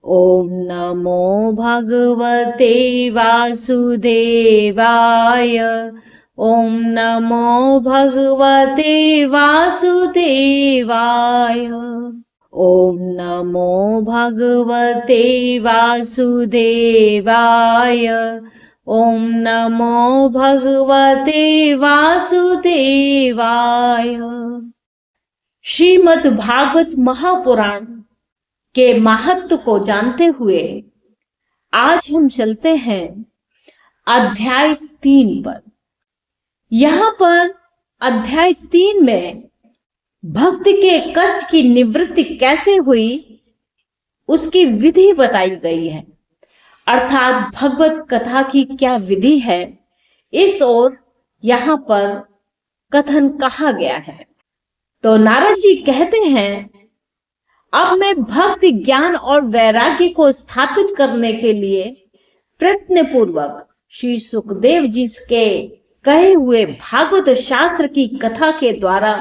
ओम नमो भगवते वासुदेवाय। ओम नमो भगवते वासुदेवाय। ओम नमो भगवते वासुदेवाय। ओम नमो भगवते वासुदेवाय। श्रीमद् भागवत महापुराण के महत्व को जानते हुए आज हम चलते हैं अध्याय 3 पर। यहाँ पर अध्याय 3 में भक्ति के कष्ट की निवृत्ति कैसे हुई उसकी विधि बताई गई है, अर्थात भगवत कथा की क्या विधि है, इस ओर यहाँ पर कथन कहा गया है। तो नारद जी कहते हैं, अब मैं भक्ति ज्ञान और वैराग्य को स्थापित करने के लिए प्रयत्न पूर्वक श्री सुखदेव जी के कहे हुए भागवत शास्त्र की कथा के द्वारा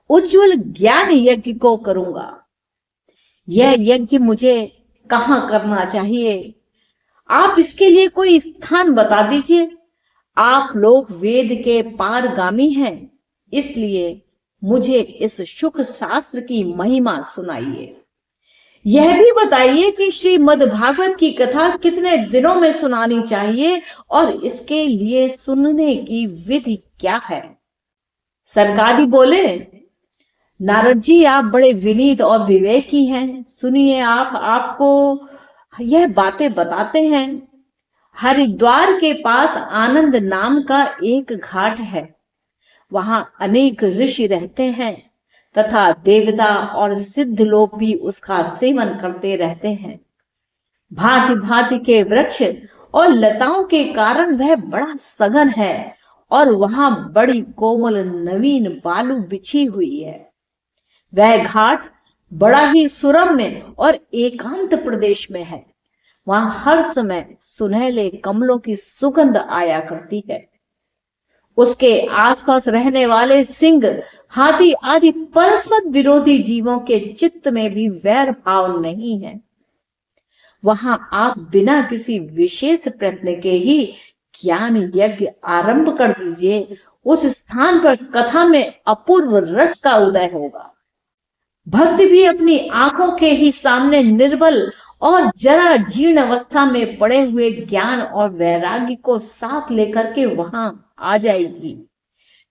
उज्जवल ज्ञान यज्ञ को करूंगा। यह यज्ञ मुझे कहाँ करना चाहिए? आप इसके लिए कोई स्थान बता दीजिए। आप लोग वेद के पारगामी हैं, इसलिए मुझे इस सुख शास्त्र की महिमा सुनाइए। यह भी बताइए कि श्रीमद् भागवत की कथा कितने दिनों में सुनानी चाहिए और इसके लिए सुनने की विधि क्या है? सनकादि बोले, नारद जी आप बड़े विनीत और विवेकी हैं, सुनिए आपको यह बातें बताते हैं। हरिद्वार के पास आनंद नाम का एक घाट है, वहां अनेक ऋषि रहते हैं तथा देवता और सिद्ध लोग भी उसका सेवन करते रहते हैं। भांति भांति के वृक्ष और लताओं के कारण वह बड़ा सघन है और वहां बड़ी कोमल नवीन बालू बिछी हुई है। वह घाट बड़ा ही सुरम्य और एकांत प्रदेश में है। वहां हर समय सुनहले कमलों की सुगंध आया करती है। उसके आसपास रहने वाले सिंह, हाथी आदि परस्पर विरोधी जीवों के चित्त में भी वैर भाव नहीं है। वहां आप बिना किसी विशेष प्रयत्न के ही ज्ञान यज्ञ आरंभ कर दीजिए। उस स्थान पर कथा में अपूर्व रस का उदय होगा। भक्त भी अपनी आंखों के ही सामने निर्बल और जरा जीर्ण अवस्था में पड़े हुए ज्ञान और वैराग्य को साथ लेकर के वहां आ जाएगी,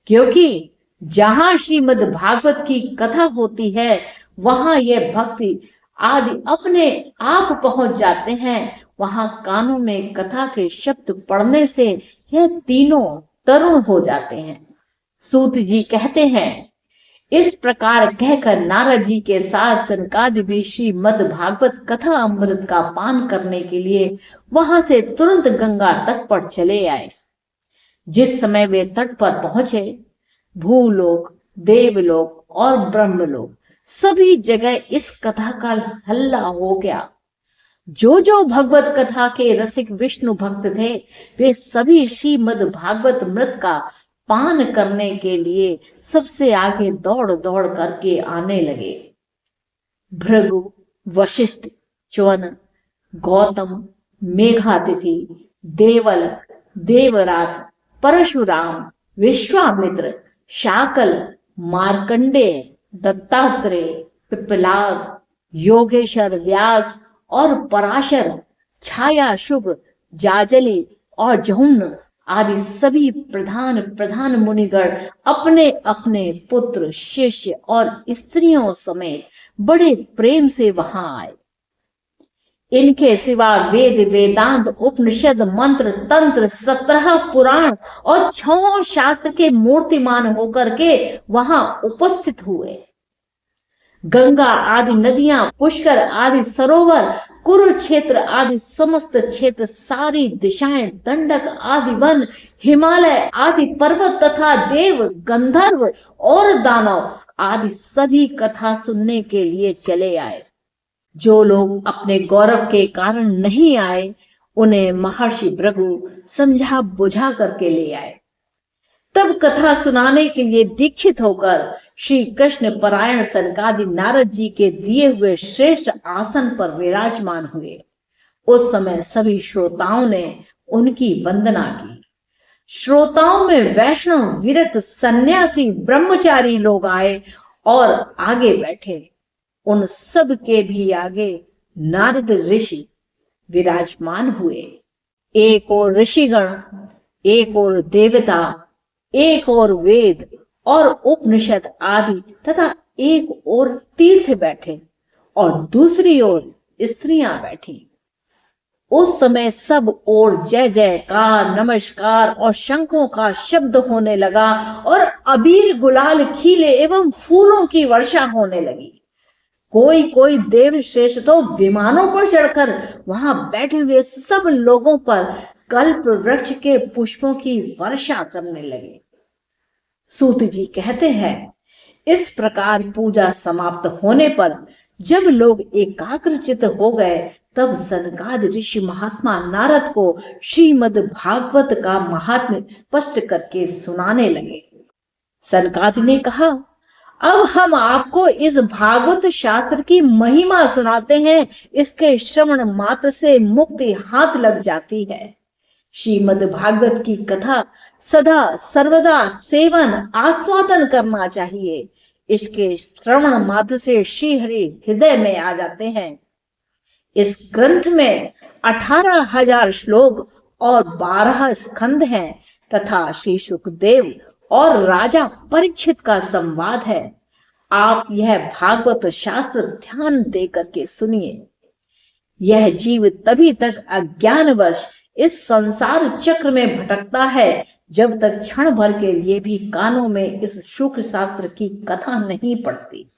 क्योंकि जहां श्रीमद् भागवत की कथा होती है वहां यह भक्ति आदि अपने आप पहुंच जाते हैं। वहां कानों में कथा के शब्द पढ़ने से यह तीनों तरुण हो जाते हैं। सूत जी कहते हैं, इस प्रकार कहकर नारद जी के साथ सनकादि भी श्रीमद् भागवत कथा अमृत का पान करने के लिए वहां से तुरंत गंगा तट पर चले आए। जिस समय वे तट पर पहुंचे, भूलोक, देवलोक और ब्रह्मलोक सभी जगह इस कथा का हल्ला हो गया। जो भगवत कथा के रसिक विष्णु भक्त थे, वे सभी श्रीमद् भागवत मृत का पान करने के लिए सबसे आगे दौड़ दौड़ करके आने लगे। भृगु, वशिष्ठ, च्वन, गौतम, मेघातिथि, देवल, देवरात, परशुराम, विश्वामित्र, शाकल, मार्कंडेय, दत्तात्रेय, पिप्पलाद, योगेश्वर, व्यास और पराशर, छाया, शुभ, जाजली और जहुन आदि सभी प्रधान मुनिगण अपने अपने पुत्र, शिष्य और स्त्रियों समेत बड़े प्रेम से वहां आए। इनके सिवा वेद, वेदांत, उपनिषद, मंत्र, तंत्र, 17 पुराण और 6 शास्त्र के मूर्तिमान होकर के वहां उपस्थित हुए। गंगा आदि नदियां, पुष्कर आदि सरोवर, कुरुक्षेत्र आदि समस्त क्षेत्र, सारी दिशाएं, दंडक आदि वन, हिमालय आदि पर्वत तथा देव, गंधर्व और दानव आदि सभी कथा सुनने के लिए चले आए। जो लोग अपने गौरव के कारण नहीं आए, उन्हें महर्षि भृगु समझा बुझा करके ले आए। तब कथा सुनाने के लिए दीक्षित होकर श्री कृष्ण परायण सनकादि नारद जी के दिए हुए श्रेष्ठ आसन पर विराजमान हुए। उस समय सभी श्रोताओं ने उनकी वंदना की। श्रोताओं में वैष्णव, विरत, सन्यासी, ब्रह्मचारी लोग आए और आगे बैठे। उन सब के भी आगे नारद ऋषि विराजमान हुए। एक और ऋषिगण, एक और देवता, एक और वेद और उपनिषद आदि तथा एक और तीर्थ बैठे और दूसरी ओर स्त्रियां बैठी। उस समय सब ओर जय जयकार, नमस्कार और शंखों का शब्द होने लगा और अबीर, गुलाल, खीले एवं फूलों की वर्षा होने लगी। कोई कोई देव श्रेष्ठ तो विमानों पर चढ़कर वहां बैठे हुए सब लोगों पर कल्प वृक्ष के पुष्पों की वर्षा करने लगे। सूत जी कहते हैं, इस प्रकार पूजा समाप्त होने पर जब लोग एकाग्रचित्त हो गए, तब सनकादि ऋषि महात्मा नारद को श्रीमद् भागवत का महात्म्य स्पष्ट करके सुनाने लगे। सनकादि ने कहा, अब हम आपको इस भागवत शास्त्र की महिमा सुनाते हैं। इसके श्रवण मात्र से मुक्ति हाथ लग जाती है। श्रीमद् भागवत की कथा सदा सर्वदा सेवन आस्वादन करना चाहिए। इसके श्रवण मात्र से श्री हरि हृदय में आ जाते हैं। इस ग्रंथ में 18,000 श्लोक और 12 स्कंद हैं तथा श्री सुखदेव और राजा परीक्षित का संवाद है। आप यह भागवत शास्त्र ध्यान दे करके सुनिए। यह जीव तभी तक अज्ञानवश इस संसार चक्र में भटकता है जब तक क्षण भर के लिए भी कानों में इस शुक्र शास्त्र की कथा नहीं पड़ती।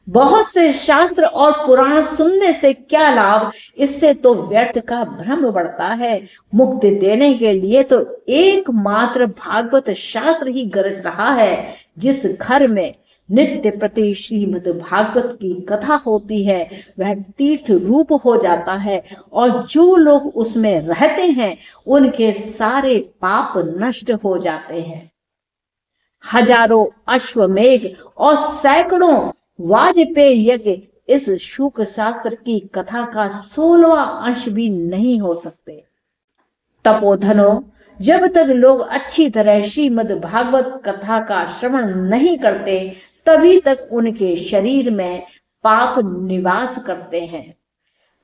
बहुत से शास्त्र और पुराण सुनने से क्या लाभ, इससे तो व्यर्थ का भ्रम बढ़ता है। मुक्ति देने के लिए तो एकमात्र भागवत शास्त्र ही गरज रहा है। जिस घर में नित्य प्रति श्रीमद् भागवत की कथा होती है वह तीर्थ रूप हो जाता है और जो लोग उसमें रहते हैं उनके सारे पाप नष्ट हो जाते हैं। हजारों अश्वमेघ और सैकड़ों वाजपेय यज्ञ इस शुक शास्त्र की कथा का 16वां अंश भी नहीं हो सकते। तपोधनो, जब तक लोग अच्छी तरह श्रीमद् भागवत कथा का श्रवण नहीं करते तभी तक उनके शरीर में पाप निवास करते हैं।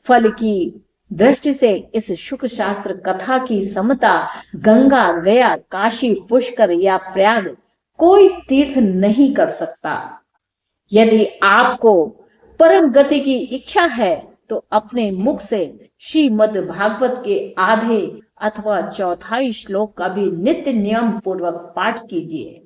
फल की दृष्टि से इस शुक शास्त्र कथा की समता गंगा, गया, काशी, पुष्कर या प्रयाग कोई तीर्थ नहीं कर सकता। यदि आपको परम गति की इच्छा है तो अपने मुख से श्रीमद् भागवत के आधे अथवा चौथाई श्लोक का भी नित्य नियम पूर्वक पाठ कीजिए।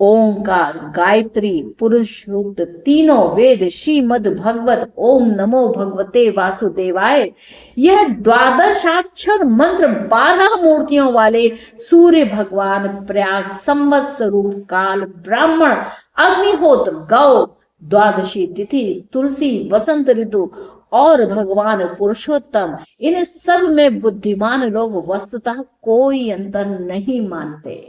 ओंकार, गायत्री, पुरुष सूक्त, तीनों वेद, श्रीमद् भगवत, ओम नमो भगवते वासुदेवाय, यह 12 मंत्र 12 मूर्तियों वाले सूर्य भगवान, प्रयाग, संवत्सर स्वरूप काल, ब्राह्मण, अग्निहोत्र, गौ, द्वादशी तिथि, तुलसी, वसंत ऋतु और भगवान पुरुषोत्तम, इन सब में बुद्धिमान लोग वस्तुतः कोई अंतर नहीं मानते।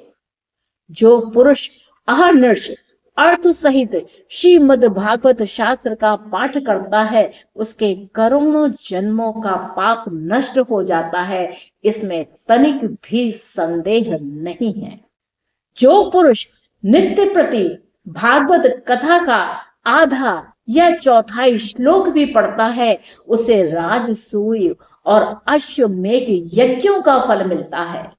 जो पुरुष अहर्निश अर्थ सहित श्रीमद् भागवत शास्त्र का पाठ करता है उसके करोड़ों जन्मों का पाप नष्ट हो जाता है, इसमें तनिक भी संदेह नहीं है। जो पुरुष नित्य प्रति भागवत कथा का आधा या चौथाई श्लोक भी पढ़ता है उसे राजसूय और अश्वमेघ यज्ञों का फल मिलता है।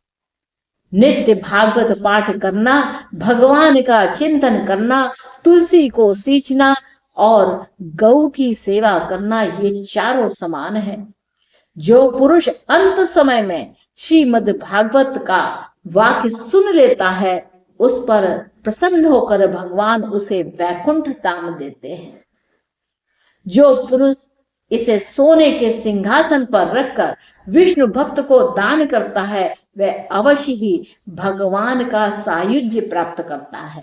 नित्य भागवत पाठ करना, भगवान का चिंतन करना, तुलसी को सींचना और गौ की सेवा करना, ये चारों समान है। जो पुरुष अंत समय में श्रीमद् भागवत का वाक्य सुन लेता है उस पर प्रसन्न होकर भगवान उसे वैकुंठ धाम देते हैं। जो पुरुष इसे सोने के सिंहासन पर रखकर विष्णु भक्त को दान करता है वह अवश्य ही भगवान का सायुज्य प्राप्त करता है।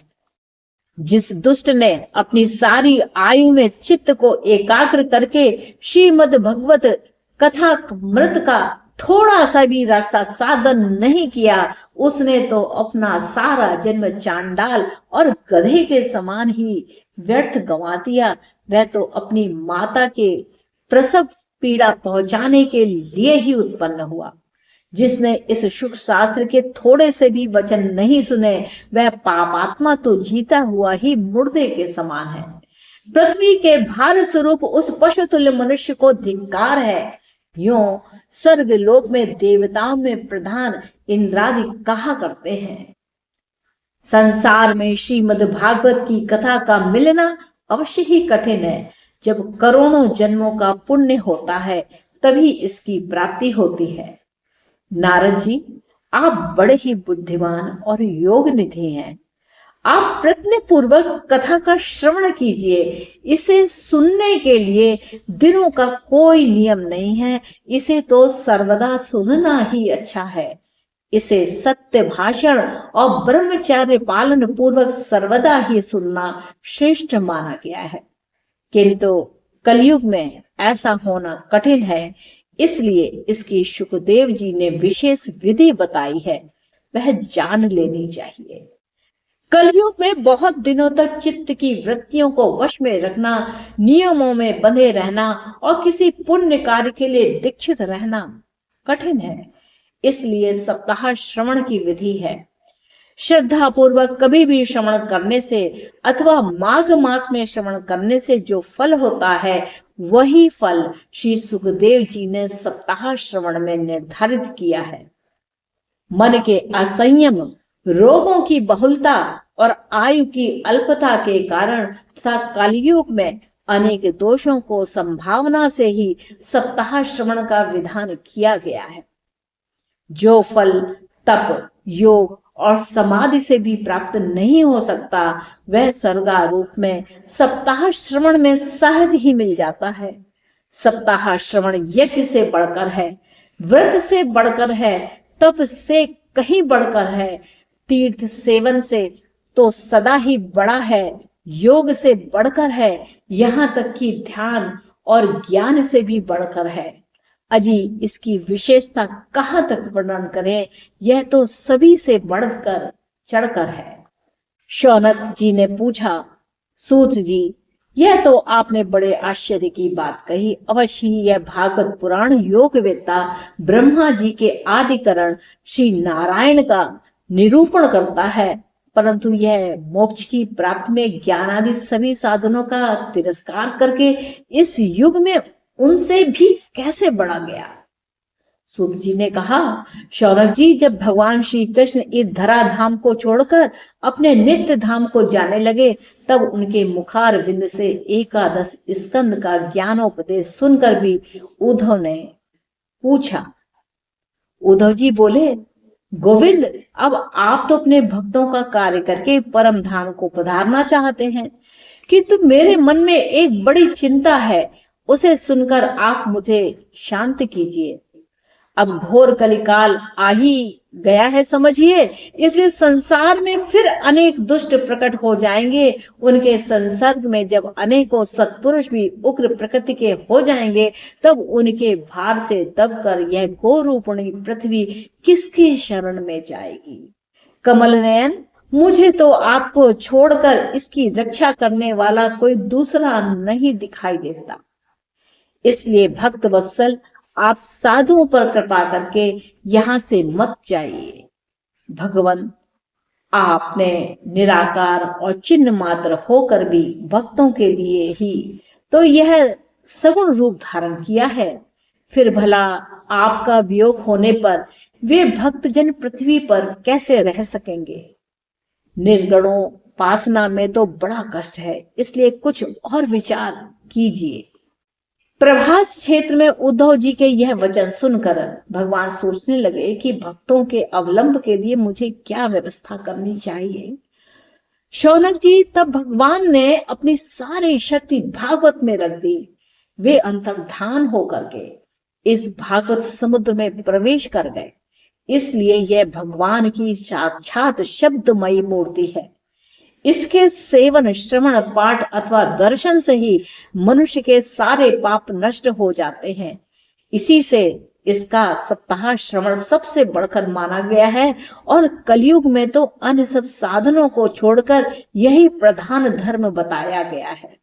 जिस दुष्ट ने अपनी सारी आयु में चित्त को एकाग्र करके श्रीमद् भगवत कथा मृत का थोड़ा सा भी रसा साधन नहीं किया, उसने तो अपना सारा जन्म चांडाल और गधे के समान ही व्यर्थ गंवा दिया। वह तो अपनी माता के प्रसव पीड़ा पहुंचाने के लिए ही उत्पन्न हुआ। जिसने इस शुभ शास्त्र के थोड़े से भी वचन नहीं सुने, वह पापात्मा तो जीता हुआ ही मुर्दे के समान है। पृथ्वी के भार स्वरूप उस पशुतुल्य मनुष्य को धिक्कार है। यूं स्वर्ग लोक में देवताओं में प्रधान इंद्रादि कहा करते हैं। संसार में श्रीमद् भागवत की कथा का मिलना अवश्य ही कठिन है। जब करोड़ों जन्मों का पुण्य होता है तभी इसकी प्राप्ति होती है। नारद जी, आप बड़े ही बुद्धिमान और योग निधि हैं। आप प्रयत्न पूर्वक कथा का श्रवण कीजिए। इसे सुनने के लिए दिनों का कोई नियम नहीं है, इसे तो सर्वदा सुनना ही अच्छा है। इसे सत्य भाषण और ब्रह्मचर्य पालन पूर्वक सर्वदा ही सुनना श्रेष्ठ माना गया है। किंतु कलयुग में ऐसा होना कठिन है, इसलिए इसकी सुखदेव जी ने विशेष विधि बताई है, वह जान लेनी चाहिए। कलयुग में बहुत दिनों तक चित्त की वृत्तियों को वश में रखना, नियमों में बंधे रहना और किसी पुण्य कार्य के लिए दीक्षित रहना कठिन है। इसलिए सप्ताह श्रवण की विधि है। श्रद्धा पूर्वक कभी भी श्रवण करने से अथवा माघ मास में श्रवण करने से जो फल होता है, वही फल श्री सुखदेव जी ने सप्ताह श्रवण में निर्धारित किया है। मन के असंयम, रोगों की बहुलता और आयु की अल्पता के कारण तथा कलयुग में अनेक दोषों को संभावना से ही सप्ताह श्रवण का विधान किया गया है। जो फल तप, योग और समाधि से भी प्राप्त नहीं हो सकता, वह स्वर्गारूप में सप्ताह श्रवण में सहज ही मिल जाता है। सप्ताह श्रवण यज्ञ से बढ़कर है, व्रत से बढ़कर है, तप से कहीं बढ़कर है, तीर्थ सेवन से तो सदा ही बड़ा है, योग से बढ़कर है, यहाँ तक कि ध्यान और ज्ञान से भी बढ़कर है। अजी इसकी विशेषता कहाँ तक वर्णन करें, यह तो सभी से बढ़कर चढ़कर है। शौनक जी ने पूछा, सूत जी, यह तो आपने बड़े आश्चर्य की बात कही। अवश्य ही यह भागवत पुराण योगवेत्ता ब्रह्मा जी के आदिकरण श्री नारायण का निरूपण करता है, परंतु यह मोक्ष की प्राप्ति में ज्ञान आदि सभी साधनों का तिरस्कार करके इस युग में उनसे भी कैसे बढ़ा गया। सूत जी ने कहा, शौनक जी, जब भगवान श्री कृष्ण इस धरा धाम को छोड़कर अपने नित्य धाम को जाने लगे, तब उनके मुखार विंद से 11 स्कंद का ज्ञानोपदेश सुनकर भी उद्धव ने पूछा। उद्धव जी बोले, गोविंद, अब आप तो अपने भक्तों का कार्य करके परम धाम को पधारना चाहते हैं, किंतु मेरे मन में एक बड़ी चिंता है, उसे सुनकर आप मुझे शांत कीजिए। अब घोर कलिकाल आ ही गया है समझिए, इसलिए संसार में फिर अनेक दुष्ट प्रकट हो जाएंगे। उनके संसर्ग में जब अनेकों सत्पुरुष भी उग्र प्रकृति के हो जाएंगे, तब उनके भार से दबकर यह गोरूपणी पृथ्वी किसकी शरण में जाएगी। कमल नयन, मुझे तो आपको छोड़कर इसकी रक्षा करने वाला कोई दूसरा नहीं दिखाई देता। इसलिए भक्त वत्सल, आप साधुओं पर कृपा करके यहाँ से मत जाइए। भगवान, आपने निराकार और चिन्ह मात्र होकर भी भक्तों के लिए ही तो यह सगुण रूप धारण किया है, फिर भला आपका वियोग होने पर वे भक्तजन पृथ्वी पर कैसे रह सकेंगे। निर्गुणोपासना में तो बड़ा कष्ट है, इसलिए कुछ और विचार कीजिए। प्रभास क्षेत्र में उद्धव जी के यह वचन सुनकर भगवान सोचने लगे कि भक्तों के अवलंब के लिए मुझे क्या व्यवस्था करनी चाहिए। शौनक जी, तब भगवान ने अपनी सारी शक्ति भागवत में रख दी। वे अंतर्धान होकर के इस भागवत समुद्र में प्रवेश कर गए। इसलिए यह भगवान की साक्षात शब्दमयी मूर्ति है। इसके सेवन, श्रवण, पाठ अथवा दर्शन से ही मनुष्य के सारे पाप नष्ट हो जाते हैं। इसी से इसका सप्ताह श्रवण सबसे बढ़कर माना गया है और कलयुग में तो अन्य सब साधनों को छोड़कर यही प्रधान धर्म बताया गया है।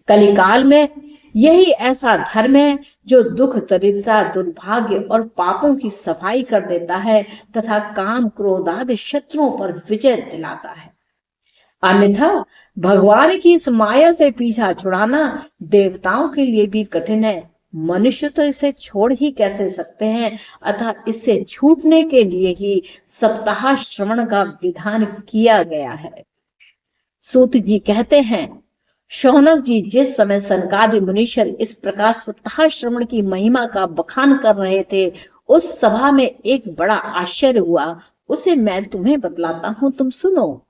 कलिकाल में यही ऐसा धर्म है जो दुख, दरिद्रता, दुर्भाग्य और पापों की सफाई कर देता है तथा काम, क्रोध आदि शत्रुओं पर विजय दिलाता है। अन्यथा भगवान की इस माया से पीछा छुड़ाना देवताओं के लिए भी कठिन है। मनुष्य तो इसे छोड़ ही कैसे सकते हैं, अतः इससे छूटने के लिए ही सप्ताह श्रवण का विधान किया गया है। सूत जी कहते हैं, शौनक जी जिस समय सनकादि मुनीश्वर इस प्रकार सप्ताह श्रवण की महिमा का बखान कर रहे थे, उस सभा में एक बड़ा आश्चर्य हुआ। उसे मैं तुम्हें बतलाता हूं, तुम सुनो।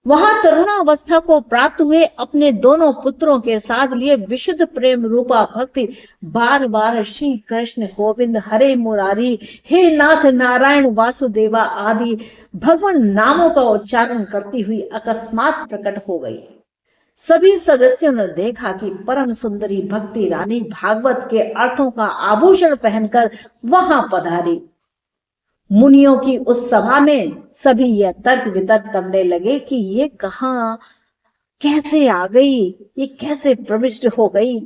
वहां तरुणावस्था को प्राप्त हुए अपने दोनों पुत्रों के साथ लिए विशुद्ध प्रेम रूपा भक्ति बार बार श्री कृष्ण गोविंद, हरे मुरारी, हे नाथ नारायण वासुदेवा आदि भगवान नामों का उच्चारण करती हुई अकस्मात प्रकट हो गई। सभी सदस्यों ने देखा कि परम सुंदरी भक्ति रानी भागवत के अर्थों का आभूषण पहनकर वहां पधारी। मुनियों की उस सभा में सभी यह तर्क वितर्क करने लगे कि ये कहां कैसे आ गई, ये कैसे प्रविष्ट हो गई।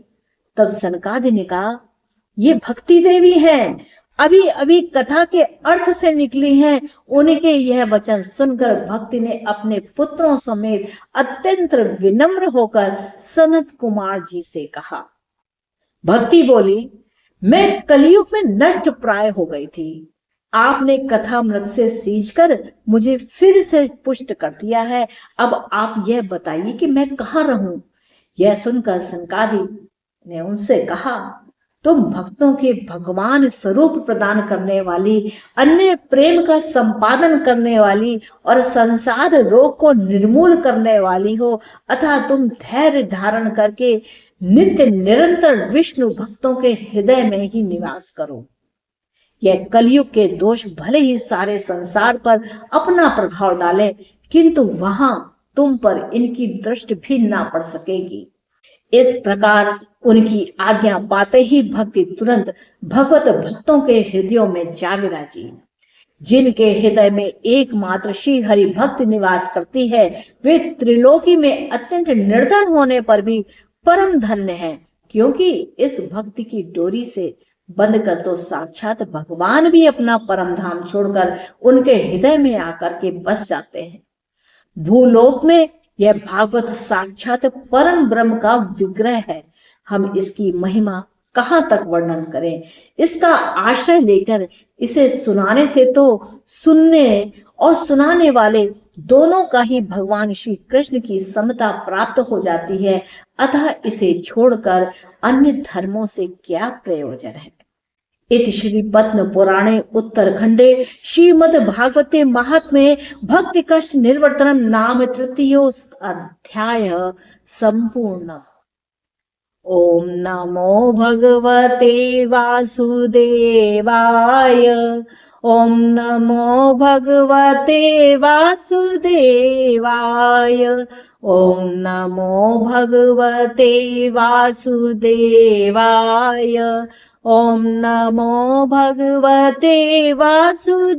तब सनकादि ने कहा, ये भक्ति देवी हैं, अभी अभी कथा के अर्थ से निकली हैं। उनके यह वचन सुनकर भक्ति ने अपने पुत्रों समेत अत्यंत विनम्र होकर सनत कुमार जी से कहा। भक्ति बोली, मैं कलयुग में नष्ट प्राय हो गई थी। आपने कथामृत से सींचकर मुझे फिर से पुष्ट कर दिया है। अब आप यह बताइए कि मैं कहाँ रहूं। यह सुनकर सनकादि ने उनसे कहा, तुम भक्तों के भगवान स्वरूप प्रदान करने वाली, अन्य प्रेम का संपादन करने वाली और संसार रोग को निर्मूल करने वाली हो, अतः तुम धैर्य धारण करके नित्य निरंतर विष्णु भक्तों के हृदय में ही निवास करो। यह कलयुग के दोष भले ही सारे संसार पर अपना प्रभाव डाले, किंतु वहां तुम पर इनकी दृष्टि भी ना पड़ सकेगी। इस प्रकार उनकी आज्ञा पाते ही भक्ति तुरंत भगवत भक्तों के हृदयों में जा विराजी। जिनके हृदय में एकमात्र श्री हरि भक्ति निवास करती है, वे त्रिलोकी में अत्यंत निर्धन होने पर भी परम धन्य हैं, क्योंकि इस भक्ति की डोरी से बंद कर तो साक्षात भगवान भी अपना परम धाम छोड़कर उनके हृदय में आकर के बस जाते हैं। भूलोक में यह भागवत साक्षात परम ब्रह्म का विग्रह है। हम इसकी महिमा कहाँ तक वर्णन करें। इसका आश्रय लेकर इसे सुनाने से तो सुनने और सुनाने वाले दोनों का ही भगवान श्री कृष्ण की समता प्राप्त हो जाती है, अतः इसे छोड़कर अन्य धर्मों से क्या प्रयोजन है। इति श्री पद्म पुराणे उत्तरखंडे श्रीमद् भागवते महात्म्ये भक्ति कष्ट निर्वर्तनम नाम तृतीयो अध्याय संपूर्ण। ओम नमो भगवते वासुदेवाय। ओम नमो भगवते वासुदेवाय। ओम नमो भगवते वासुदेवाय। ओम नमो भगवते वासुदेवाय।